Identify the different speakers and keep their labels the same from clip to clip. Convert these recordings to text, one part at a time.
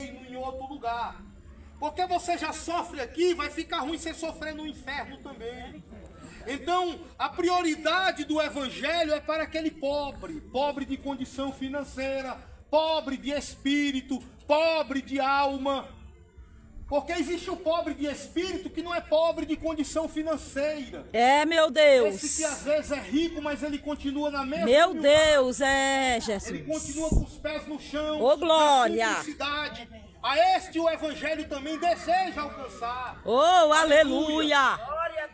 Speaker 1: em outro lugar. Porque você já sofre aqui, vai ficar ruim você sofrer no inferno também. Então, a prioridade do evangelho é para aquele pobre, pobre de condição financeira, pobre de espírito, pobre de alma. Porque existe o pobre de espírito que não é pobre de condição financeira.
Speaker 2: É, meu Deus.
Speaker 1: Esse que às vezes é rico, mas ele continua na mesma
Speaker 2: Meu
Speaker 1: humildade.
Speaker 2: Deus, é, Jesus.
Speaker 1: Ele continua com os pés no chão.
Speaker 2: Ô, glória.
Speaker 1: Na simplicidade. A este o evangelho também deseja alcançar.
Speaker 2: Oh, aleluia.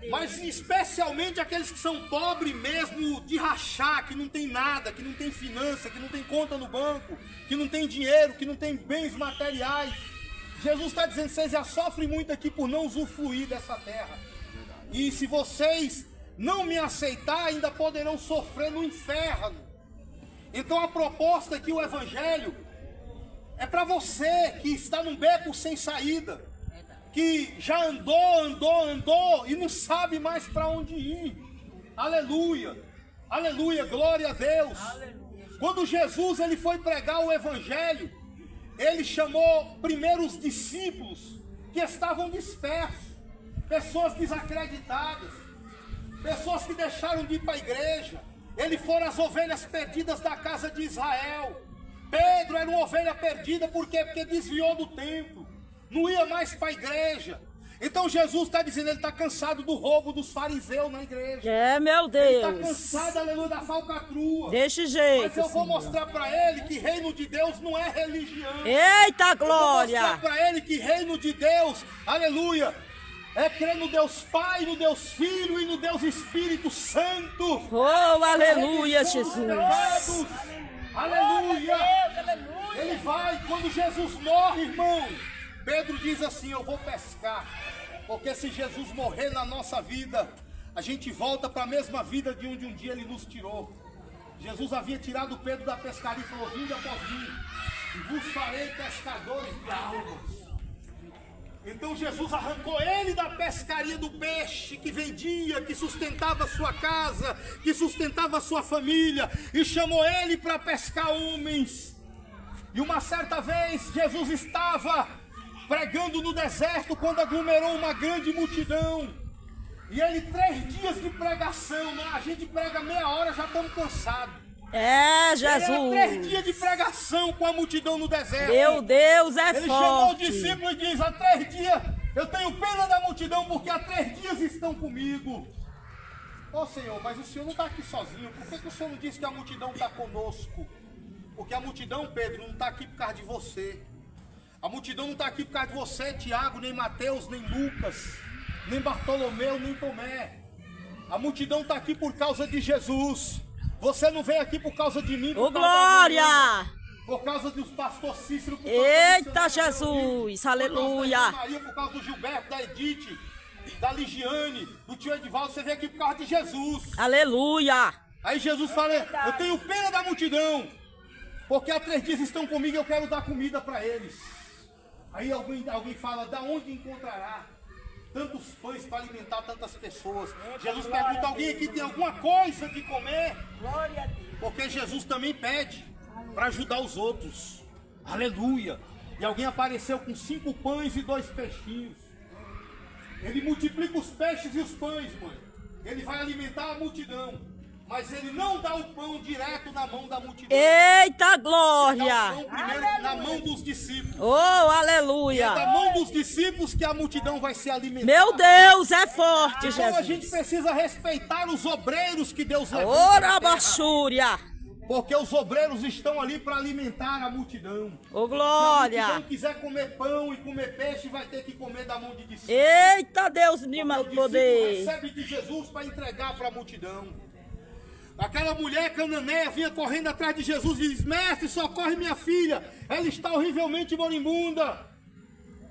Speaker 1: Mas especialmente aqueles que são pobres mesmo de rachar, que não tem nada, que não tem finança, que não tem conta no banco, que não tem dinheiro, que não tem bens materiais. Jesus está dizendo, vocês já sofrem muito aqui por não usufruir dessa terra. E se vocês não me aceitar, ainda poderão sofrer no inferno. Então a proposta aqui, o evangelho, é para você que está num beco sem saída, que já andou e não sabe mais para onde ir. Aleluia, aleluia, glória a Deus. Aleluia. Quando Jesus ele foi pregar o evangelho, ele chamou primeiro os discípulos que estavam dispersos, pessoas desacreditadas, pessoas que deixaram de ir para a igreja. Ele foram as ovelhas perdidas da casa de Israel. Pedro era uma ovelha perdida, por quê? Porque desviou do templo, não ia mais para a igreja. Então Jesus está dizendo, ele está cansado do roubo dos fariseus na igreja.
Speaker 2: É, meu Deus.
Speaker 1: Ele está cansado, aleluia, da falcatrua.
Speaker 2: Desse jeito,
Speaker 1: Mas eu vou
Speaker 2: Senhor.
Speaker 1: mostrar para ele que reino de Deus não é religião.
Speaker 2: Eita,
Speaker 1: Eu vou
Speaker 2: glória.
Speaker 1: mostrar para ele que reino de Deus, aleluia, é crer no Deus Pai, no Deus Filho e no Deus Espírito Santo.
Speaker 2: Oh, aleluia,
Speaker 1: Remissão dos
Speaker 2: Jesus.
Speaker 1: pecados. Aleluia. Ele vai, quando Jesus morre, irmão, Pedro diz assim, eu vou pescar. Porque se Jesus morrer na nossa vida, a gente volta para a mesma vida de onde um dia ele nos tirou. Jesus havia tirado Pedro da pescaria e falou, vinde após mim, e vos farei pescadores de almas. Então Jesus arrancou ele da pescaria do peixe que vendia, que sustentava a sua casa, que sustentava a sua família, e chamou ele para pescar homens. E uma certa vez Jesus estava pregando no deserto quando aglomerou uma grande multidão. E ele 3 dias de pregação, né? A gente prega meia hora, já estamos cansados.
Speaker 2: É,
Speaker 1: Ele era
Speaker 2: Jesus.
Speaker 1: 3 dias de pregação com a multidão no deserto.
Speaker 2: Meu Deus, é
Speaker 1: Ele chamou os
Speaker 2: forte.
Speaker 1: discípulos e diz, há 3 dias eu tenho pena da multidão, porque há 3 dias estão comigo. Ô Senhor, mas o Senhor não está aqui sozinho, por que o Senhor não disse que a multidão está conosco? Porque a multidão, Pedro, não está aqui por causa de você. A multidão não está aqui por causa de você, Tiago, nem Mateus, nem Lucas, nem Bartolomeu, nem Tomé. A multidão está aqui por causa de Jesus. Você não veio aqui por causa de mim.
Speaker 2: Ô, glória.
Speaker 1: Por causa dos pastor Cícero. Por causa
Speaker 2: Eita,
Speaker 1: do seu
Speaker 2: Jesus,
Speaker 1: por causa
Speaker 2: aleluia.
Speaker 1: da Maria, por causa do Gilberto, da Edith, da Ligiane, do tio Edivaldo. Você veio aqui por causa de Jesus.
Speaker 2: Aleluia.
Speaker 1: Aí Jesus fala, eu tenho pena da multidão, porque há 3 dias estão comigo e eu quero dar comida para eles. Aí alguém fala, da onde encontrará tantos pães para alimentar tantas pessoas? Jesus pergunta, alguém aqui tem alguma coisa de comer?
Speaker 3: Glória a Deus.
Speaker 1: Porque Jesus também pede para ajudar os outros. Aleluia. E alguém apareceu com 5 pães e 2 peixinhos. Ele multiplica os peixes e os pães, mãe. Ele vai alimentar a multidão. Mas ele não dá o pão direto na mão da multidão.
Speaker 2: Eita,
Speaker 1: Ele dá o
Speaker 2: glória.
Speaker 1: pão primeiro na mão dos discípulos.
Speaker 2: Oh,
Speaker 1: É
Speaker 2: aleluia.
Speaker 1: da mão dos discípulos que a multidão vai se alimentar.
Speaker 2: Meu Deus, é forte,
Speaker 1: Então a gente
Speaker 2: Jesus.
Speaker 1: precisa respeitar os obreiros que Deus levanta
Speaker 2: Ora,
Speaker 1: na terra,
Speaker 2: baixúria.
Speaker 1: porque os obreiros estão ali para alimentar a multidão.
Speaker 2: Ô,
Speaker 1: Se a multidão
Speaker 2: glória.
Speaker 1: quiser comer pão e comer peixe, vai ter que comer da mão de discípulos.
Speaker 2: Eita, Deus de
Speaker 1: Porque o discípulo
Speaker 2: poder.
Speaker 1: recebe de Jesus para entregar para a multidão. Aquela mulher cananeia vinha correndo atrás de Jesus e diz, mestre, socorre minha filha, ela está horrivelmente moribunda.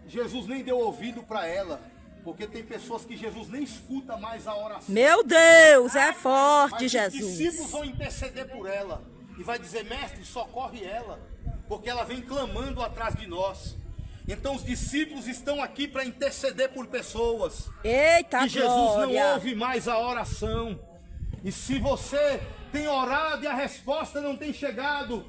Speaker 1: Jesus nem deu ouvido para ela, porque tem pessoas que Jesus nem escuta mais a oração.
Speaker 2: Meu Deus, é forte,
Speaker 1: Mas os discípulos
Speaker 2: Jesus.
Speaker 1: vão interceder por ela e vai dizer, mestre, socorre ela, porque ela vem clamando atrás de nós. Então os discípulos estão aqui para interceder por pessoas.
Speaker 2: Eita,
Speaker 1: E Jesus não
Speaker 2: glória.
Speaker 1: ouve mais a oração. E se você tem orado e a resposta não tem chegado,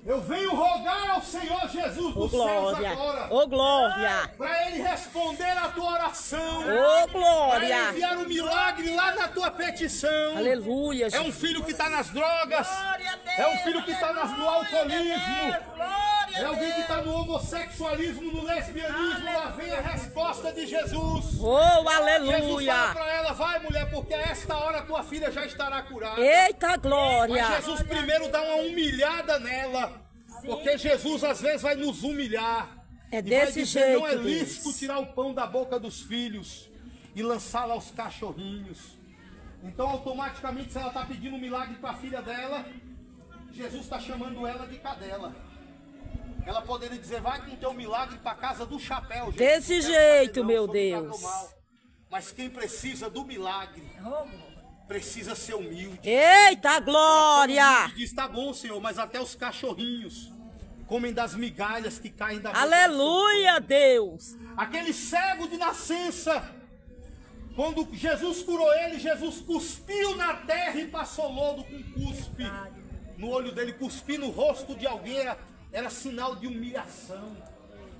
Speaker 1: Eu venho rogar ao Senhor Jesus
Speaker 2: Ô
Speaker 1: dos céus
Speaker 2: glória.
Speaker 1: agora.
Speaker 2: Ô glória.
Speaker 1: Para Ele responder a tua oração.
Speaker 2: Ô
Speaker 1: Para Ele
Speaker 2: glória.
Speaker 1: enviar um milagre lá na tua petição.
Speaker 2: Aleluia,
Speaker 1: É um
Speaker 2: Jesus.
Speaker 1: filho que está nas drogas. É um filho que está no alcoolismo. É alguém que está no homossexualismo, no lesbianismo. Lá vem a resposta de Jesus.
Speaker 2: Oh,
Speaker 1: Jesus fala
Speaker 2: aleluia.
Speaker 1: para ela, vai mulher, porque a esta hora tua filha já estará curada.
Speaker 2: Eita glória.
Speaker 1: Mas Jesus primeiro dá uma humilhada nela. Porque Jesus às vezes vai nos humilhar.
Speaker 2: É
Speaker 1: E vai
Speaker 2: desse
Speaker 1: dizer,
Speaker 2: jeito,
Speaker 1: não é lícito
Speaker 2: Deus.
Speaker 1: tirar o pão da boca dos filhos e lançá-la aos cachorrinhos. Então automaticamente se ela está pedindo um milagre para a filha dela, Jesus está chamando ela de cadela. Ela poderia dizer, vai com o teu milagre para a casa do chapéu. Jesus,
Speaker 2: Desse
Speaker 1: não quero
Speaker 2: jeito,
Speaker 1: saber não,
Speaker 2: meu
Speaker 1: só me tratou
Speaker 2: Deus.
Speaker 1: mal. Mas quem precisa do milagre, precisa ser humilde.
Speaker 2: Eita glória.
Speaker 1: E diz, tá bom, Senhor, mas até os cachorrinhos comem das migalhas que caem da boca.
Speaker 2: Aleluia, Deus.
Speaker 1: Aquele cego de nascença, quando Jesus curou ele, Jesus cuspiu na terra e passou lodo com cuspe no olho dele. Cuspir no rosto de alguém era sinal de humilhação.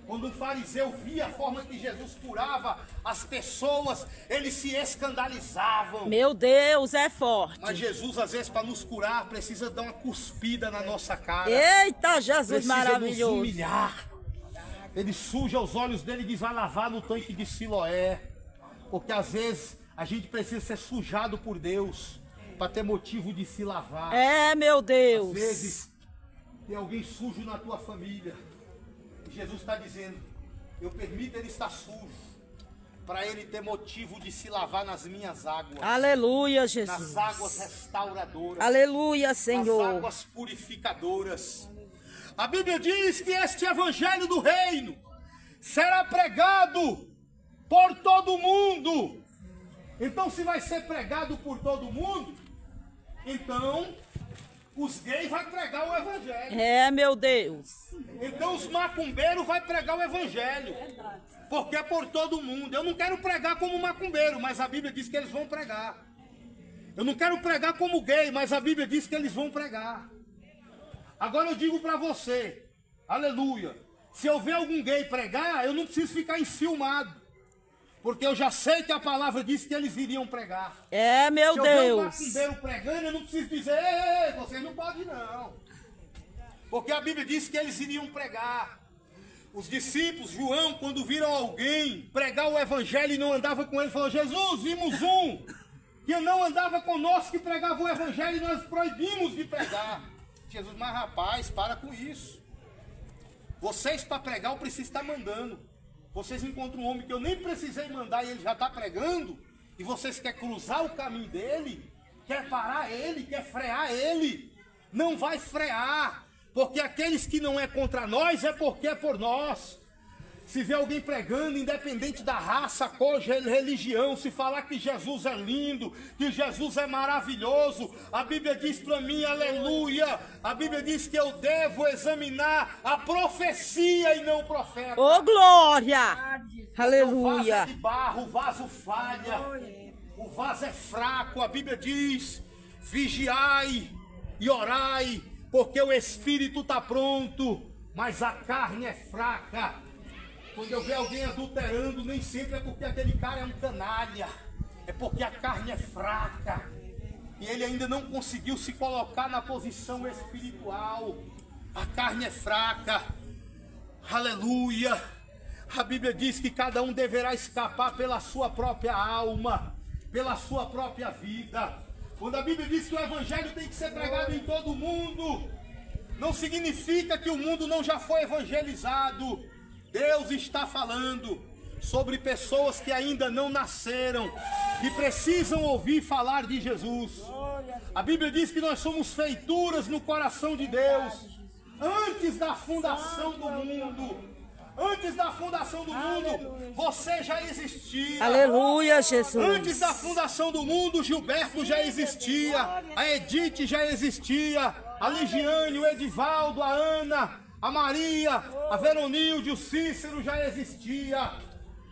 Speaker 1: Quando um fariseu via a forma que Jesus curava as pessoas, eles se escandalizavam.
Speaker 2: Meu Deus, é forte.
Speaker 1: Mas Jesus, às vezes, para nos curar, precisa dar uma cuspida na nossa cara.
Speaker 2: Eita, Jesus
Speaker 1: Precisa
Speaker 2: maravilhoso.
Speaker 1: nos humilhar. Ele suja os olhos dele e diz, vai lavar no tanque de Siloé. Porque às vezes a gente precisa ser sujado por Deus para ter motivo de se lavar.
Speaker 2: É, meu
Speaker 1: Às
Speaker 2: Deus.
Speaker 1: vezes tem alguém sujo na tua família. E Jesus está dizendo, eu permito ele estar sujo para ele ter motivo de se lavar nas minhas águas.
Speaker 2: Aleluia,
Speaker 1: Nas
Speaker 2: Jesus.
Speaker 1: águas restauradoras.
Speaker 2: Aleluia,
Speaker 1: Nas
Speaker 2: Senhor.
Speaker 1: águas purificadoras. A Bíblia diz que este evangelho do reino será pregado por todo mundo. Então, se vai ser pregado por todo mundo, então os gays vão pregar o evangelho.
Speaker 2: É, meu Deus.
Speaker 1: Então os macumbeiros vão pregar o evangelho. Porque é por todo mundo. Eu não quero pregar como macumbeiro, mas a Bíblia diz que eles vão pregar. Eu não quero pregar como gay, mas a Bíblia diz que eles vão pregar. Agora eu digo para você, aleluia, se eu ver algum gay pregar, eu não preciso ficar enciumado. Porque eu já sei que a palavra diz que eles iriam pregar.
Speaker 2: É, meu
Speaker 1: Se eu ver um
Speaker 2: Deus.
Speaker 1: macumbeiro pregando, eu não preciso dizer, ei, vocês não podem não. Porque a Bíblia diz que eles iriam pregar. Os discípulos, João, quando viram alguém pregar o evangelho e não andava com ele, falou, Jesus, vimos um que não andava conosco, que pregava o evangelho e nós proibimos de pregar. Jesus, mas rapaz, para com isso. Vocês para pregar eu preciso estar mandando. Vocês encontram um homem que eu nem precisei mandar e ele já está pregando, e vocês querem cruzar o caminho dele, quer parar ele, quer frear ele. Não vai frear, porque aqueles que não é contra nós é porque é por nós. Se vê alguém pregando, independente da raça, cor, religião, se falar que Jesus é lindo, que Jesus é maravilhoso, a Bíblia diz para mim, aleluia, a Bíblia diz que eu devo examinar a profecia e não o profeta.
Speaker 2: Ô, glória.
Speaker 1: O vaso é
Speaker 2: Aleluia.
Speaker 1: de barro, o vaso falha, o vaso é fraco, a Bíblia diz, vigiai e orai, porque o espírito está pronto, mas a carne é fraca. Quando eu ver alguém adulterando, nem sempre é porque aquele cara é um canalha, é porque a carne é fraca e ele ainda não conseguiu se colocar na posição espiritual. A carne é fraca, aleluia. A Bíblia diz que cada um deverá escapar pela sua própria alma, pela sua própria vida. Quando a Bíblia diz que o evangelho tem que ser pregado em todo o mundo, não significa que o mundo não já foi evangelizado. Deus está falando sobre pessoas que ainda não nasceram, que precisam ouvir falar de Jesus. A Bíblia diz que nós somos feituras no coração de Deus, antes da fundação do mundo. Antes da fundação do mundo, você já existia.
Speaker 2: Aleluia, Jesus.
Speaker 1: Antes da fundação do mundo, Gilberto já existia, a Edith já existia, a Ligiane, o Edivaldo, a Ana, a Maria, a Veronilde, o Cícero já existia.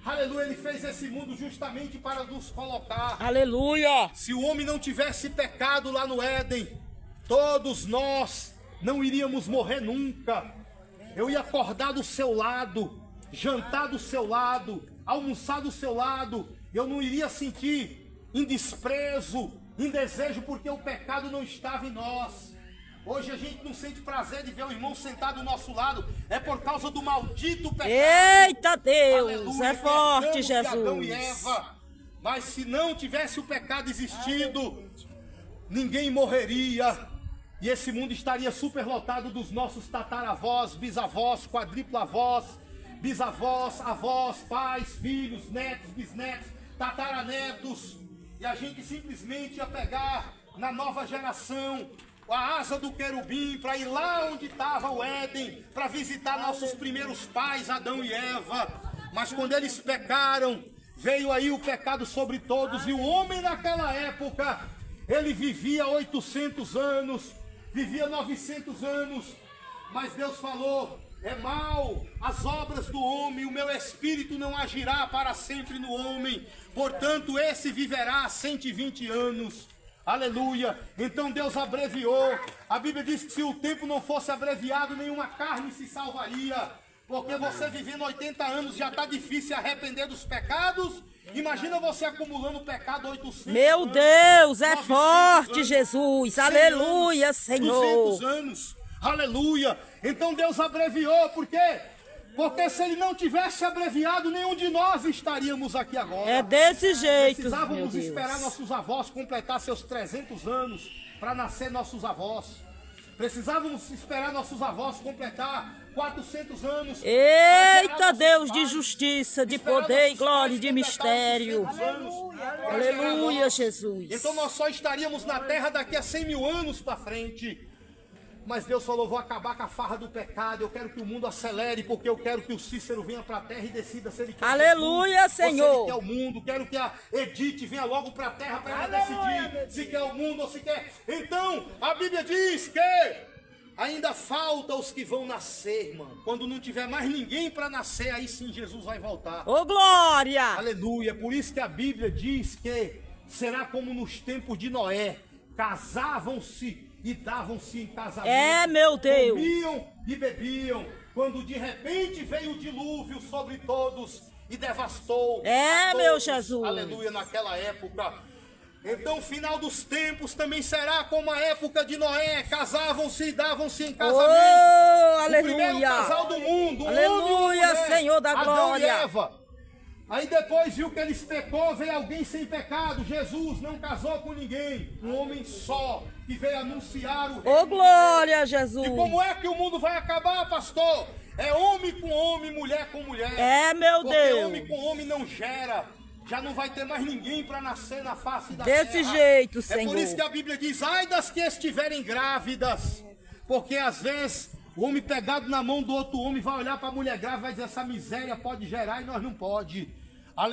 Speaker 1: Aleluia, ele fez esse mundo justamente para nos colocar.
Speaker 2: Aleluia.
Speaker 1: Se o homem não tivesse pecado lá no Éden, todos nós não iríamos morrer nunca. Eu ia acordar do seu lado, jantar do seu lado, almoçar do seu lado. Eu não iria sentir em desprezo, em desejo, porque o pecado não estava em nós. Hoje a gente não sente prazer de ver o irmão sentado do nosso lado. É por causa do maldito pecado.
Speaker 2: Eita Deus,
Speaker 1: Aleluia,
Speaker 2: é forte,
Speaker 1: perdamos de Adão e
Speaker 2: Jesus.
Speaker 1: Eva. Mas se não tivesse o pecado existido, ninguém morreria. E esse mundo estaria superlotado dos nossos tataravós, bisavós, quadriplavós, bisavós, avós, pais, filhos, netos, bisnetos, tataranetos. E a gente simplesmente ia pegar na nova geração a asa do querubim para ir lá onde estava o Éden, para visitar nossos primeiros pais, Adão e Eva. Mas quando eles pecaram, veio aí o pecado sobre todos. E o homem naquela época, ele vivia 800 anos, vivia 900 anos. Mas Deus falou: é mal as obras do homem, o meu espírito não agirá para sempre no homem. Portanto, esse viverá 120 anos. Aleluia. Então Deus abreviou. A Bíblia diz que se o tempo não fosse abreviado, nenhuma carne se salvaria. Porque você vivendo 80 anos já está difícil arrepender dos pecados. Imagina você acumulando pecado 800
Speaker 2: Meu
Speaker 1: anos,
Speaker 2: Deus, é
Speaker 1: 900
Speaker 2: forte,
Speaker 1: anos,
Speaker 2: Jesus.
Speaker 1: 100
Speaker 2: Aleluia,
Speaker 1: anos,
Speaker 2: Senhor.
Speaker 1: 200 anos. Aleluia. Então Deus abreviou. Por quê? Porque se ele não tivesse abreviado, nenhum de nós estaríamos aqui agora.
Speaker 2: É desse jeito, meu
Speaker 1: Precisávamos
Speaker 2: Deus.
Speaker 1: esperar nossos avós completar seus 300 anos para nascer nossos avós. Precisávamos esperar nossos avós completar 400 anos. para gerar
Speaker 2: Eita
Speaker 1: nossos
Speaker 2: Deus de
Speaker 1: pais.
Speaker 2: justiça, de
Speaker 1: Esperar
Speaker 2: poder e
Speaker 1: nossos
Speaker 2: glória
Speaker 1: pais
Speaker 2: e de
Speaker 1: completar
Speaker 2: mistério.
Speaker 1: 800 anos para
Speaker 2: Aleluia,
Speaker 1: gerar nós.
Speaker 2: Jesus.
Speaker 1: Então nós só estaríamos na terra daqui a 100 mil anos para frente. Mas Deus falou: vou acabar com a farra do pecado. Eu quero que o mundo acelere, porque eu quero que o Cícero venha para a terra e decida se ele quer
Speaker 2: Aleluia,
Speaker 1: Jesus, ou se
Speaker 2: Senhor.
Speaker 1: ele quer o mundo. Quero que a Edith venha logo para a terra para ela decidir se quer o mundo ou se quer. Então, a Bíblia diz que ainda falta os que vão nascer, irmão. Quando não tiver mais ninguém para nascer, aí sim Jesus vai voltar.
Speaker 2: Ô glória!
Speaker 1: Aleluia. Por isso que a Bíblia diz que será como nos tempos de Noé. Casavam-se e davam-se em casamento.
Speaker 2: É, meu Deus.
Speaker 1: Comiam e bebiam. Quando de repente veio o dilúvio sobre todos e devastou.
Speaker 2: É,
Speaker 1: a
Speaker 2: meu
Speaker 1: todos.
Speaker 2: Jesus.
Speaker 1: Aleluia, naquela época. Então o final dos tempos também será como a época de Noé. Casavam-se e davam-se em casamento.
Speaker 2: Oh,
Speaker 1: O primeiro
Speaker 2: aleluia!
Speaker 1: casal do mundo.
Speaker 2: Aleluia,
Speaker 1: homem e uma mulher,
Speaker 2: Senhor da
Speaker 1: Adão
Speaker 2: glória.
Speaker 1: e Eva. Aí depois viu que eles pecou, veio alguém sem pecado. Jesus não casou com ninguém. Um homem só que veio anunciar o reino
Speaker 2: Ô
Speaker 1: de
Speaker 2: glória,
Speaker 1: Deus.
Speaker 2: Jesus!
Speaker 1: E como é que o mundo vai acabar, pastor? É homem com homem, mulher com mulher.
Speaker 2: É, meu
Speaker 1: Porque
Speaker 2: Deus!
Speaker 1: homem com homem não gera. Já não vai ter mais ninguém para nascer na face da
Speaker 2: Desse
Speaker 1: terra.
Speaker 2: jeito,
Speaker 1: É
Speaker 2: Senhor.
Speaker 1: por isso que a Bíblia diz: ai das que estiverem grávidas. Porque às vezes o homem pegado na mão do outro homem vai olhar para a mulher grávida e vai dizer: essa miséria pode gerar e nós não pode.